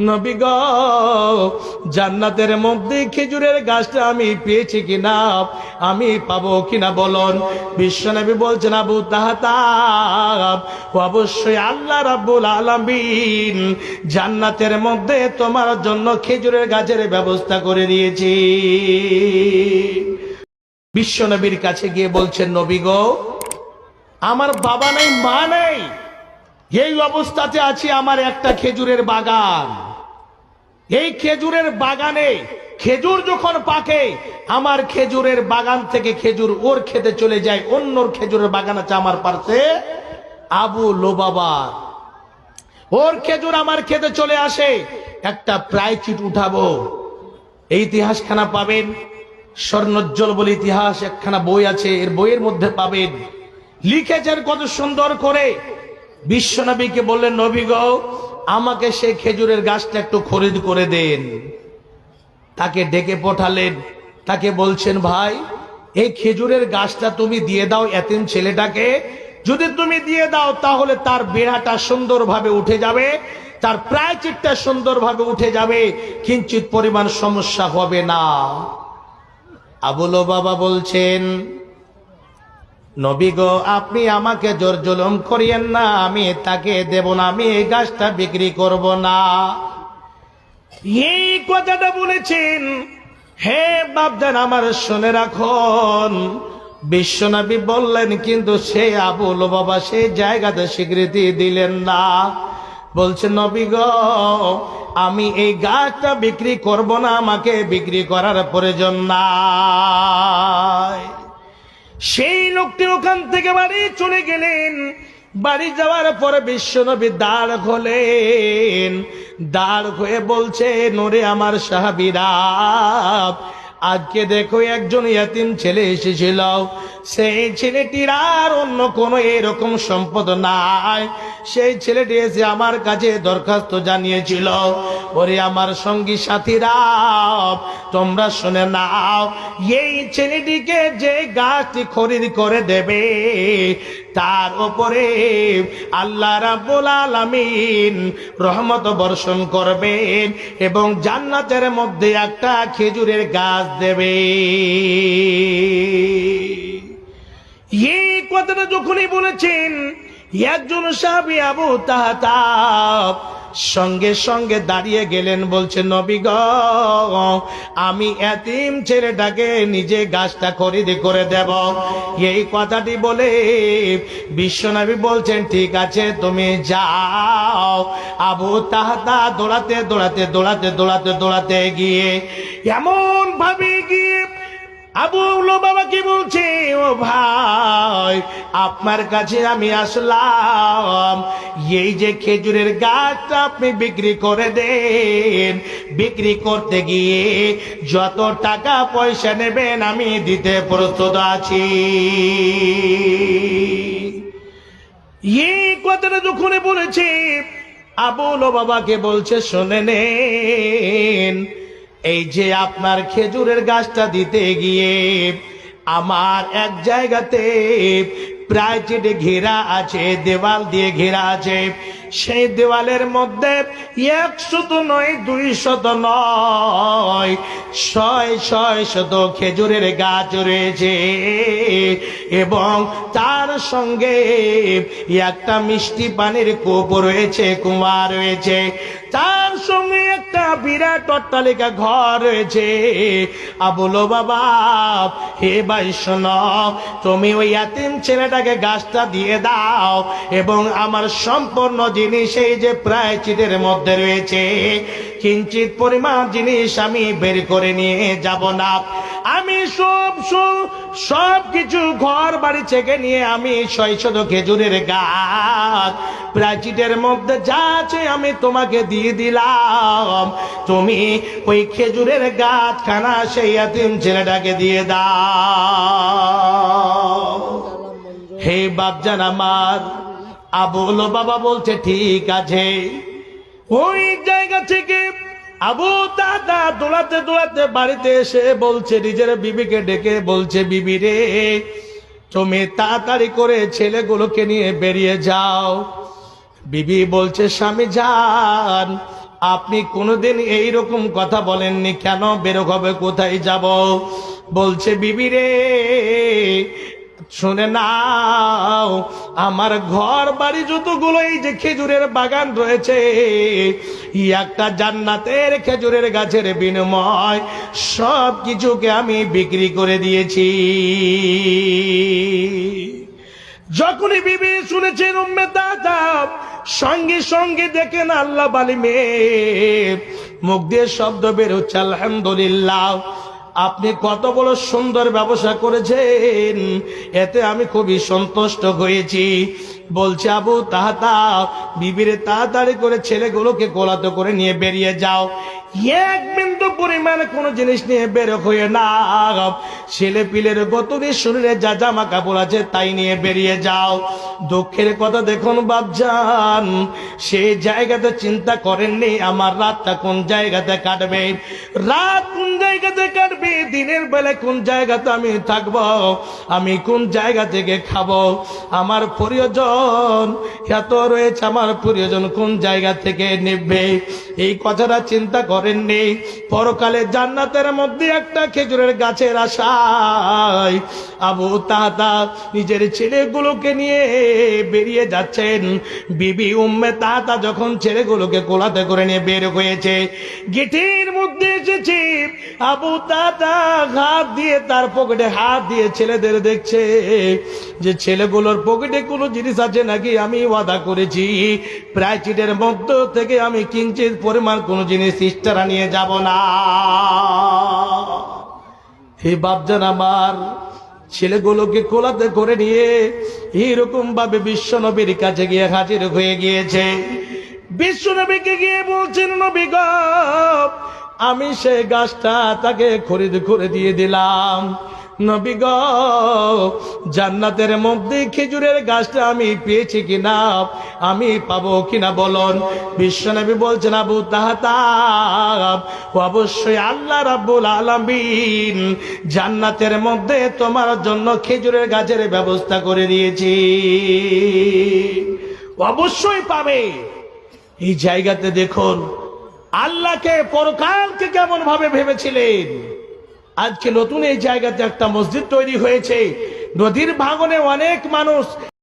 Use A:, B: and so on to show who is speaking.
A: নবী গো, জান্নাতের মধ্যে খেজুরের গাছটা আমি পেয়েছি কিনা, আমি পাবো কিনা বলুন। বিশ্বনবী বলছেন, আবু তাহতাব, অবশ্যই আল্লাহ রাব্বুল আলামিন জান্নাতের মধ্যে তোমার জন্য খেজুরের গাছের ব্যবস্থা করে দিয়েছি। বিশ্বনবীর কাছে গিয়ে বলছেন, নবী গো, আমার বাবা নেই, মা নেই, এই অবস্থাতে আছি, আমার একটা খেজুরের বাগান। এই খেজুরের বাগানে খেজুর যখন পাকে, আমার খেজুরের বাগান থেকে খেজুর ওর খেতে চলে যায়, অন্যর খেজুরের বাগান আছে আমার পাশে আবু লোবাবা, ওর খেজুর আমার খেতে চলে আসে, একটা প্রায়চিট উঠাবো। এই ইতিহাসখানা পাবেন, স্বর্ণোজ্জ্বল বলে ইতিহাস একখানা বই আছে, এর বইয়ের মধ্যে পাবেন, লিখেছেন কত সুন্দর করে। বিশ্বনবীকে বললেন, নবী গো, আমাকে সে খেজুরের গাছটা একটু খরিদ করে দেন। তাকে ডেকে পাঠালেন, তাকে বলছেন, ভাই, এই খেজুরের গাছটা তুমি দিয়ে দাও এতিম ছেলেটাকে, যদি তুমি দিয়ে দাও তাহলে তার বেড়াটা সুন্দরভাবে উঠে যাবে, তার প্রায়চিত্তটা সুন্দরভাবে উঠে যাবে, কিঞ্চিত পরিমাণ সমস্যা হবে না। আবু লোবাবা বলছেন, নবী গো, আপনি আমাকে জোর জুলুম করিয়েন না, আমি তাকে দেব না, আমি এই গাছটা বিক্রি করব না। এই কথাটা বলেছেন, হে বাপজান আমার শুনে রাখুন। বিশ্বনবী বললেন, কিন্তু সে আবু লোবাবা সেই জায়গাতে স্বীকৃতি দিলেন না। বলছেন, নবী গো, আমি এই গাছটা বিক্রি করব না, আমাকে বিক্রি করার প্রয়োজন নাই। সেই লোকটি ওখান থেকে বাড়ি চলে গেলেন। বাড়ি যাওয়ার পরে বিশ্বনবী দাঁড় খোলেন, দাঁড় হয়ে বলছে, ওরে আমার সাহাবীরা, আজকে দেখো একজন ইয়াতিম ছেলে এসেছিল, সেই ছেলেটির আর অন্য কোনো এরকম সম্পদ নাই, সেই ছেলেটি এসে আমার কাছে দরখাস্ত জানিয়েছিল, ওরে আমার সঙ্গী সাথীরা, তোমরা শুনে নাও, এই ছেলেটিকে যে গাছটি খরিদ করে দেবে, তার উপরে আল্লাহ রাব্বুল আলামিন রহমত বর্ষণ করবেন এবং জান্নাতের মধ্যে একটা খেজুরের গাছ দেবে। এই কথাটা যখনই বলেছেন, একজন সাহাবী আবু তাহতাব সঙ্গে সঙ্গে দাঁড়িয়ে গেলেন, বলছেন, নবী গো, আমি এতিম ছেলেটাকে নিজে গাছটা খরিদ করে দেব। এই কথাটি বলে বিশ্বনবী বলছেন, ঠিক আছে, তুমি যাও। আবু তাহতা দৌড়াতে দৌড়াতে দৌড়াতে দৌড়াতে দৌড়াতে গিয়ে এমন ভাবে গিয়ে আবু লোবাবাকে বলছে, ও ভাই, আপনার কাছে আমি আসলাম, এই যে খেজুরের গাছটা আপনি বিক্রি করে দেন, বিক্রি করতে গিয়ে যত টাকা পয়সা নেবেন আমি দিতে প্রস্তুত আছি। এই কথাটা যখন বলেছে, আবু লোবাবাকে বলছে, শুনে নেন, এই যে আপনার খেজুরের গাছটা দিতে গিয়ে আমার এক জায়গাতে প্রাচীর ঘেরা আছে, দেওয়াল দিয়ে ঘেরা আছে, সেই দেওয়ালের মধ্যে 100 নয় 200 নয় 600 খেজুরের গাছ রয়েছে এবং তার সঙ্গে একটা মিষ্টি পানির কূপ রয়েছে, কুয়া রয়েছে, তার সঙ্গে একটা বিরাট অট্টালিকা ঘর রয়েছে। আবু লোবাবা, হে ভাই শোনো, তুমি ওই এতিম ছেলেটাকে গাছটা দিয়ে দাও এবং আমার সম্পূর্ণ জিনিস এই যে প্রায়চিতের মধ্যে রয়েছে, কিঞ্চিত পরিমাণ জিনিস আমি বের করে নিয়ে যাব না, আমি সব কিছু ঘর বাড়ি থেকে নিয়ে আমি 600 খেজুরের গাছ প্রাচীরের মধ্যে যা আছে আমি তোমাকে দিয়ে দিলাম, তুমি ওই খেজুরের গাছ খানা সেই এতিম ছেলেটাকে দিয়ে দাও। হে বাপজান আমার, আবু লোবাবা বলছে, ঠিক আছে। ওই জায়গা থেকে আবু দাদা দৌড়াতে দৌড়াতে বাড়িতে এসে বলছে, নিজের বিবিকে ডেকে বলছে, বিবি রে, তুমি তাড়াতাড়ি করে ছেলেগুলোকে নিয়ে বেরিয়ে যাও। বিবি বলছে, স্বামী যান, আপনি কোনোদিন এইরকম কথা বলেননি কেন? বের হবে কোথায় যাব? বলছে বিবি রে শুনে নাও, আমার ঘর বাড়ি যতগুলো এই যে খেজুরের বাগান রয়েছে, একটা জান্নাতের খেজুরের গাছের বিনিময় সব কিছুকে আমি বিক্রি করে দিয়েছি। যখনই বিবি শুনেছেন উম্মে দাদা, সঙ্গে সঙ্গে দেখেন আল্লাহ বালি মেয়ে মুখ দিয়ে শব্দ বের হচ্ছে আলহামদুলিল্লাহ। আপনি কত বড় সুন্দর ব্যবসা করেছেন, এতে আমি খুবই সন্তুষ্ট হয়েছি। বলছে আবু তাহাতা, বিবিরে তাড়াতাড়ি করে ছেলেগুলোকে কোলাতে করে নিয়ে বেরিয়ে যাও। এক বিন্দু পরিমাণে কোনো জিনিস নিয়ে বের হয়ে না, ছেলে পিলের গতদিন শরীরে যা জামা কাপড় আছে তাই নিয়ে বেরিয়ে যাও। দুঃখের কথা দেখুন বাপজান, সেই জায়গাতে চিন্তা করেননি আমার রাতটা কোন জায়গাতে কাটবে, রাত কোন জায়গাতে কাটবে, দিনের বেলা কোন জায়গাতে আমি থাকবো, আমি কোন জায়গা থেকে খাবো, আমার প্রিয়জন এত রয়েছে, আমার প্রিয়জন কোন জায়গা থেকে নেবে, এই কথাটা চিন্তা করেননি। পরকালে জান্নাতের মধ্যে একটা খেজুরের গাছের আশায় আবু তাহাতা নিজের ছেলেগুলোকে নিয়ে বেরিয়ে যাচ্ছেন। বিবি উম্মে তাহাতা যখন ছেলেগুলোকে কোলাতে করে নিয়ে বের হয়েছে, গেটের মধ্যে এসেছে, আবু তাহাতা হাত দিয়ে তার পকেটে হাত দিয়ে ছেলেদের দেখছে যে ছেলেগুলোর পকেটে কোনো জিনিস আছে নাকি। আমি ওয়াদা করেছি প্রায় চিটের মধ্য থেকে আমি কিঞ্চিত পরিমাণ কোনো জিনিস ইস্টারা নিয়ে যাব না। হে বাপজান আমার, ছেলেগুলোকে কোলাতে করে নিয়ে এইরকম ভাবে বিশ্ব নবীর কাছে গিয়ে হাজির হয়ে গিয়েছে। বিশ্ব নবীকে গিয়ে বলছেন, নবী গো, আমি সেই গাছটা তাকে খরিদ করে দিয়ে দিলাম। নবী গো, জান্নাতের মধ্যে খেজুরের গাছটা আমি পেয়েছি কিনা, আমি পাবো কিনা বলুন। বিশ্বনবী বলছেন, আবু তাহাতা, অবশ্যই আল্লাহ রাব্বুল আলামিন জান্নাতের মধ্যে তোমার জন্য খেজুরের গাছের ব্যবস্থা করে দিয়েছি, অবশ্যই পাবে। এই জায়গাতে দেখুন আল্লাহকে পরকালকে কেমন ভাবে ভেবেছিলেন। আজকে নতুন এই জায়গাতে একটা মসজিদ তৈরি হয়েছে, নদীর ভাঙনে অনেক মানুষ